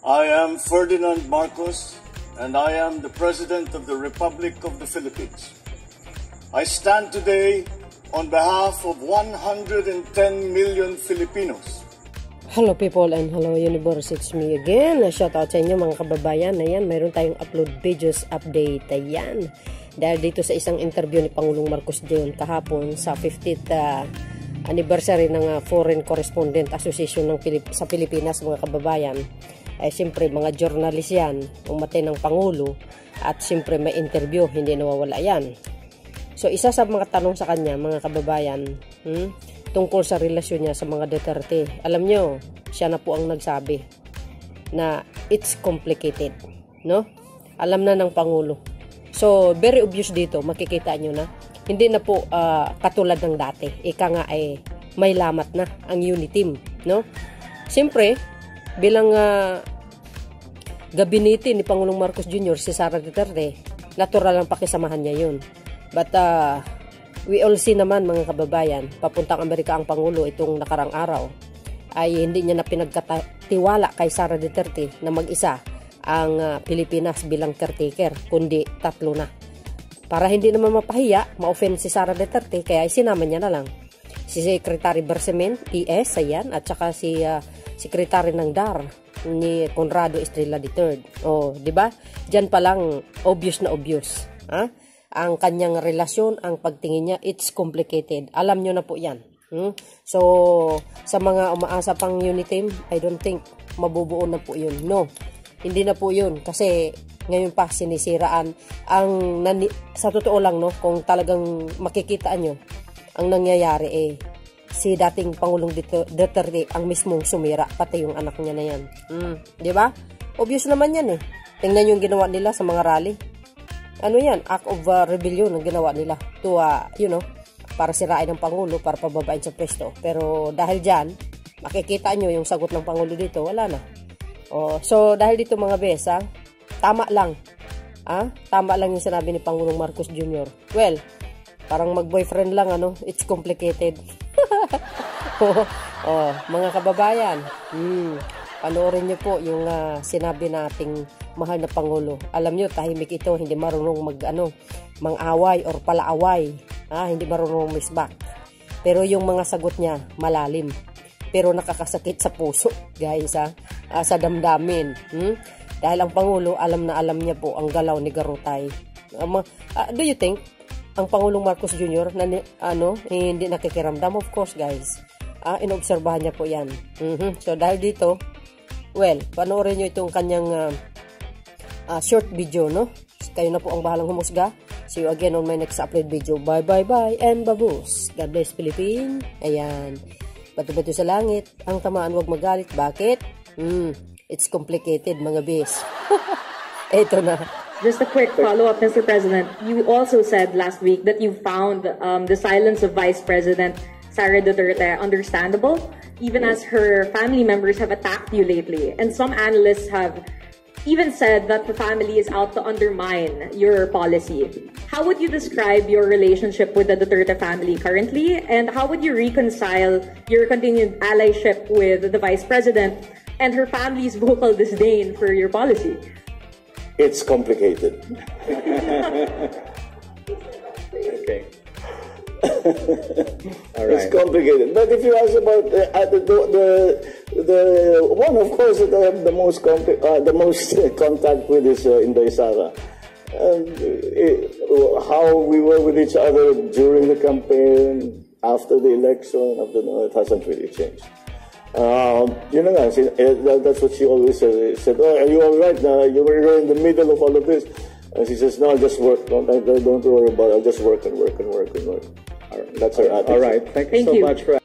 I am Ferdinand Marcos, and I am the President of the Republic of the Philippines. I stand today on behalf of 110 million Filipinos. Hello people and hello universe, it's me again. Shout out sa inyo mga kababayan. Ayan, mayroon tayong upload videos update. Ayan, dahil dito sa isang interview ni Pangulong Marcos Jr. kahapon sa 50th anniversary ng Foreign Correspondent Association sa Pilipinas, mga kababayan. Ay siyempre mga journalist yan, umatay ng Pangulo, at siyempre may interview, hindi nawawala yan. So isa sa mga tanong sa kanya, mga kababayan, tungkol sa relasyon niya sa mga Duterte. Alam nyo, siya na po ang nagsabi na it's complicated, no? Alam na ng Pangulo. So very obvious dito, makikita nyo na hindi na po katulad ng dati. Ika nga ay may lamat na ang unity team, no? Siyempre, bilang gabinete ni Pangulong Marcos Jr. si Sara Duterte, natural lang pakisamahan niya yun. But we all see naman, mga kababayan, papuntang Amerika ang Pangulo itong nakarang araw, ay hindi niya na pinagkatiwala kay Sara Duterte na mag-isa ang Pilipinas bilang caretaker, kundi tatlo na. Para hindi naman mapahiya, ma-offend si Sara Duterte, kaya sinama niya na lang si Secretary Bersemen, ES, ayan, at saka si Secretary ng DAR ni Conrado Estrella III. O, di ba? Diyan pa lang obvious na obvious. Ha? Ang kanyang relasyon, ang pagtingin niya, it's complicated. Alam nyo na po yan. So, sa mga umaasa pang unit team, I don't think mabubuo na po yun. No, hindi na po yun. Kasi ngayon pa sinisiraan. Sa totoo lang, no, kung talagang makikita nyo, ang nangyayari si dating Pangulong Duterte ang mismong sumira, pati yung anak niya na yan. Di ba? Obvious naman yan eh. Tingnan yung ginawa nila sa mga rally. Ano yan? Act of rebellion ang ginawa nila to, para sirain ng Pangulo, para pababain sa pwesto. Pero dahil dyan, makikita nyo yung sagot ng Pangulo dito, wala na. So dahil dito mga besa, tama lang. Tama lang yung sinabi ni Pangulong Marcos Jr. Well, parang mag-boyfriend lang, it's complicated. Mga kababayan, panoorin nyo po yung sinabi nating mahal na Pangulo. Alam nyo, tahimik ito, hindi marunong mang-away or palaaway. Hindi marunong misbak. Pero yung mga sagot niya, malalim. Pero nakakasakit sa puso, guys, sa damdamin. Dahil ang Pangulo, alam na alam niya po ang galaw ni Garutay. Do you think ang Pangulong Marcos Jr. na hindi nakikiramdam? Of course, guys. Inobserbahan niya po yan. So dahil dito, well, panoorin nyo itong kanyang short video, no? Kayo na po ang bahalang humusga. See you again on my next upload video. Bye, bye, bye, and babus. God bless Philippines. Ayan. Bato-bato sa langit. Ang tamaan, wag magalit. Bakit? It's complicated, mga bis. Ito na. Just a quick follow-up, Mr. President. You also said last week that you found the silence of Vice President Sara Duterte understandable, even as her family members have attacked you lately. And some analysts have even said that the family is out to undermine your policy. How would you describe your relationship with the Duterte family currently? And how would you reconcile your continued allyship with the Vice President and her family's vocal disdain for your policy? It's complicated. Okay. All right. It's complicated. But if you ask about the one, of course, that I have the most contact with is Inday Sara. How we were with each other during the campaign, after the election, it hasn't really changed. That's what she always said. Oh, are you all right? You were in the middle of all of this. And she says, no, just work. Don't worry about it. I'll just work and work and work and work. All right. That's her attitude. All right. Thank you so much for